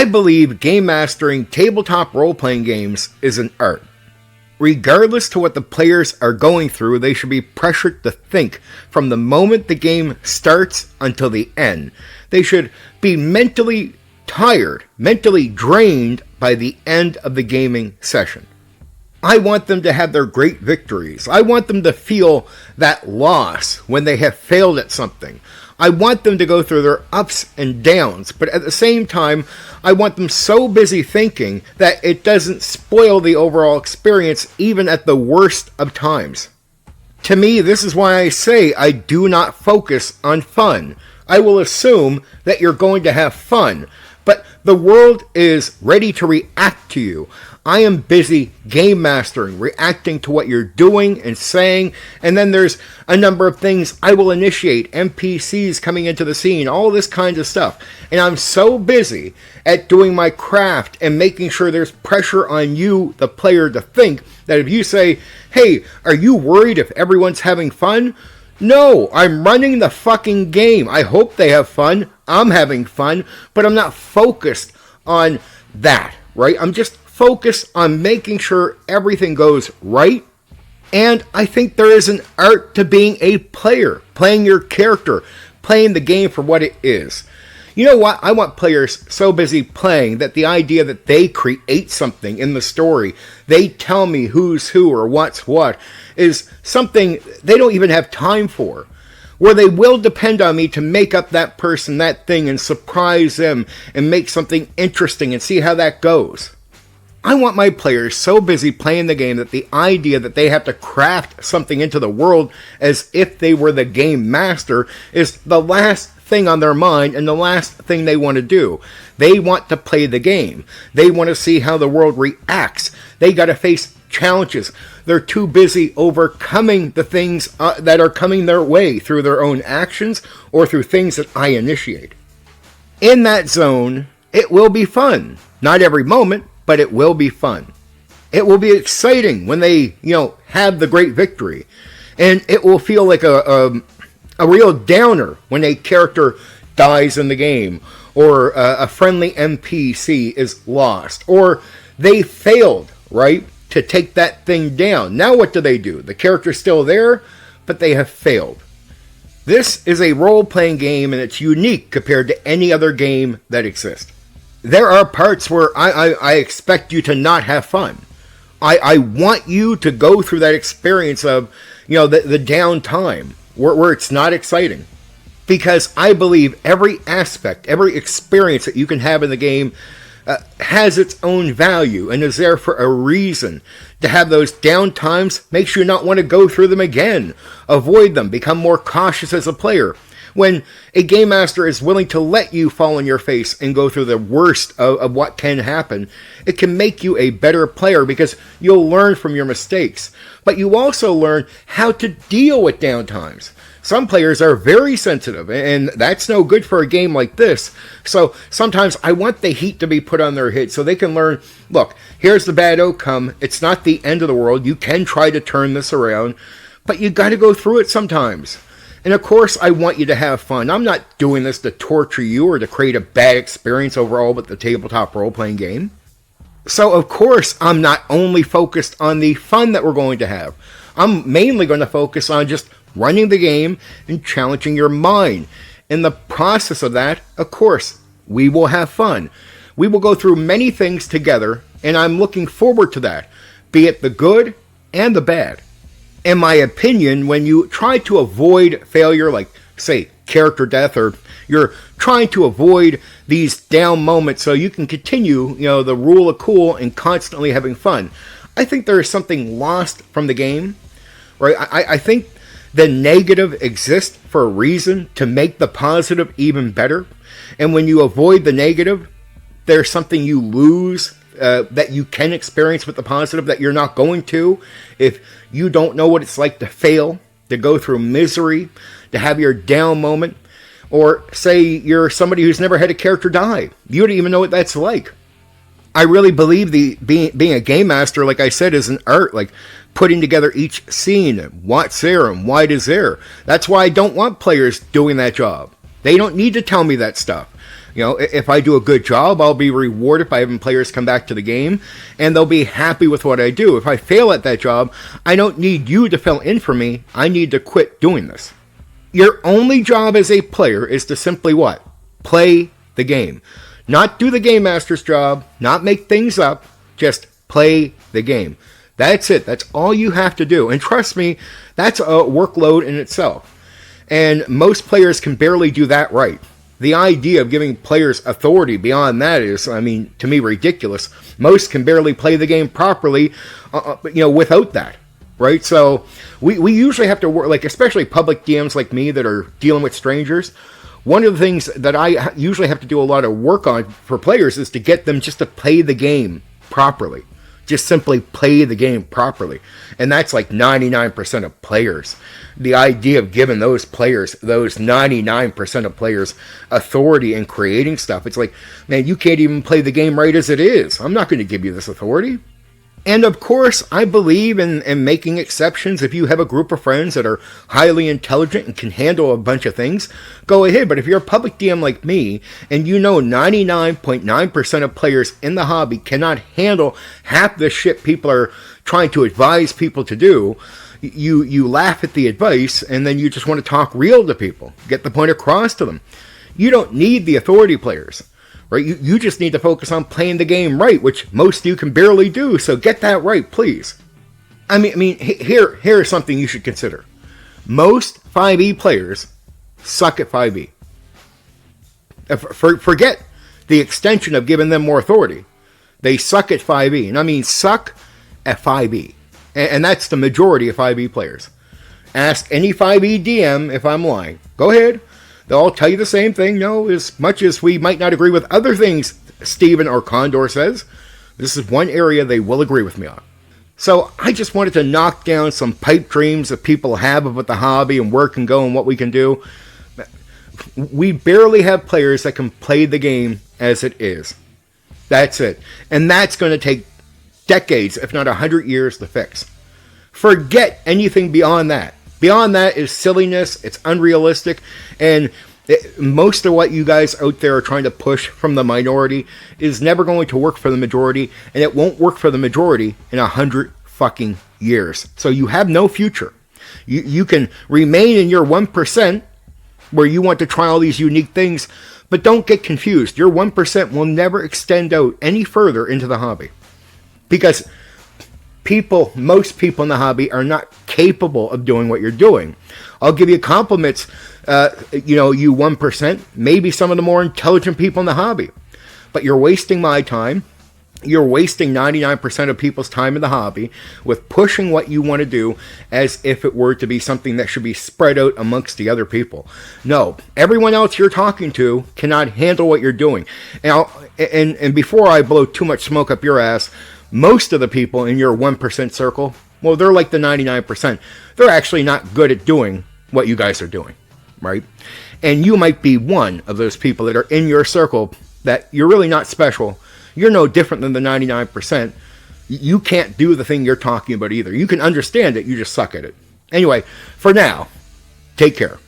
I believe game mastering tabletop role-playing games is an art. Regardless to what the players are going through, they should be pressured to think from the moment the game starts until the end. They should be mentally tired, mentally drained by the end of the gaming session. I want them to have their great victories. I want them to feel that loss when they have failed at something. I want them to go through their ups and downs, but at the same time, I want them so busy thinking that it doesn't spoil the overall experience even at the worst of times. To me, this is why I say I do not focus on fun. I will assume that you're going to have fun, but the world is ready to react to you. I am busy game mastering, reacting to what you're doing and saying, and then there's a number of things I will initiate, NPCs coming into the scene, all this kind of stuff. And I'm so busy at doing my craft and making sure there's pressure on you, the player, to think that if you say, hey, are you worried if everyone's having fun? No, I'm running the fucking game. I hope they have fun. I'm having fun, but I'm not focused on that, right? I'm just focused on making sure everything goes right. And I think there is an art to being a player, playing your character, playing the game for what it is. You know what? I want players so busy playing that the idea that they create something in the story, they tell me who's who or what's what, is something they don't even have time for. Where they will depend on me to make up that person, that thing, and surprise them and make something interesting and see how that goes. I want my players so busy playing the game that the idea that they have to craft something into the world as if they were the game master is the last thing on their mind and the last thing they want to do. They want to play the game. They want to see how the world reacts. They got to face challenges. They're too busy overcoming the things that are coming their way through their own actions or through things that I initiate. In that zone, it will be fun. Not every moment, but it will be fun. It will be exciting when they, have the great victory. And it will feel like a real downer when a character dies in the game, or a friendly NPC is lost, or they failed, right, to take that thing down. Now what do? The character's still there, but they have failed. This is a role-playing game, and it's unique compared to any other game that exists. There are parts where I expect you to not have fun. I want you to go through that experience of, the downtime where it's not exciting. Because I believe every aspect, every experience that you can have in the game has its own value and is there for a reason. To have those down times makes you not want to go through them again. Avoid them. Become more cautious as a player. When a game master is willing to let you fall on your face and go through the worst of what can happen, it can make you a better player because you'll learn from your mistakes. But you also learn how to deal with downtimes. Some players are very sensitive, and that's no good for a game like this. So sometimes I want the heat to be put on their head so they can learn, look, here's the bad outcome. It's not the end of the world. You can try to turn this around, but you got to go through it sometimes. And of course, I want you to have fun. I'm not doing this to torture you or to create a bad experience overall with the tabletop role-playing game. So of course, I'm not only focused on the fun that we're going to have. I'm mainly going to focus on just running the game and challenging your mind. In the process of that, of course, we will have fun. We will go through many things together, and I'm looking forward to that, be it the good and the bad. In my opinion, when you try to avoid failure, like, say, character death, or you're trying to avoid these down moments so you can continue, the rule of cool and constantly having fun, I think there is something lost from the game, right? I think the negative exists for a reason to make the positive even better. And when you avoid the negative, there's something you lose that you can experience with the positive that you're not going to if you don't know what it's like to fail, to go through misery, to have your down moment, or say you're somebody who's never had a character die. You don't even know what that's like. I really believe being a game master, like I said, is an art, like putting together each scene, what's there and why it is there. That's why I don't want players doing that job. They don't need to tell me that stuff. You know, if I do a good job, I'll be rewarded by having players come back to the game, and they'll be happy with what I do. If I fail at that job, I don't need you to fill in for me. I need to quit doing this. Your only job as a player is to simply what? Play the game. Not do the game master's job, not make things up, just play the game. That's it. That's all you have to do. And trust me, that's a workload in itself. And most players can barely do that right. The idea of giving players authority beyond that is, I mean, to me, ridiculous. Most can barely play the game properly, without that, right? So we usually have to work, like especially public DMs like me that are dealing with strangers. One of the things that I usually have to do a lot of work on for players is to get them just to play the game properly. Just simply play the game properly. And that's like 99% of players. The idea of giving those players, those 99% of players, authority in creating stuff. It's like, man, you can't even play the game right as it is. I'm not going to give you this authority. And of course, I believe in making exceptions. If you have a group of friends that are highly intelligent and can handle a bunch of things, go ahead. But if you're a public DM like me, and you know 99.9% of players in the hobby cannot handle half the shit people are trying to advise people to do, you laugh at the advice, and then you just want to talk real to people, get the point across to them. You don't need the authority players. Right? You just need to focus on playing the game right, which most of you can barely do, so get that right, please. I mean, here's something you should consider. Most 5e players suck at 5e. Forget the extension of giving them more authority. They suck at 5e, and I mean suck at 5e. And that's the majority of 5e players. Ask any 5e DM if I'm lying. Go ahead. They'll all tell you the same thing. No, as much as we might not agree with other things Steven or Condor says, this is one area they will agree with me on. So I just wanted to knock down some pipe dreams that people have about the hobby and where it can go and what we can do. We barely have players that can play the game as it is. That's it. And that's going to take decades, if not 100 years to fix. Forget anything beyond that. Beyond that is silliness, it's unrealistic, and most of what you guys out there are trying to push from the minority is never going to work for the majority, and it won't work for the majority in 100 fucking years. So you have no future. You can remain in your 1% where you want to try all these unique things, but don't get confused. Your 1% will never extend out any further into the hobby. Because most people in the hobby are not capable of doing what you're doing. I'll give you compliments, you 1%, maybe some of the more intelligent people in the hobby. But you're wasting my time. You're wasting 99% of people's time in the hobby with pushing what you want to do as if it were to be something that should be spread out amongst the other people. No, everyone else you're talking to cannot handle what you're doing. And before I blow too much smoke up your ass, most of the people in your 1% circle, well, they're like the 99%. They're actually not good at doing what you guys are doing, right? And you might be one of those people that are in your circle that you're really not special. You're no different than the 99%. You can't do the thing you're talking about either. You can understand it, you just suck at it. Anyway, for now, take care.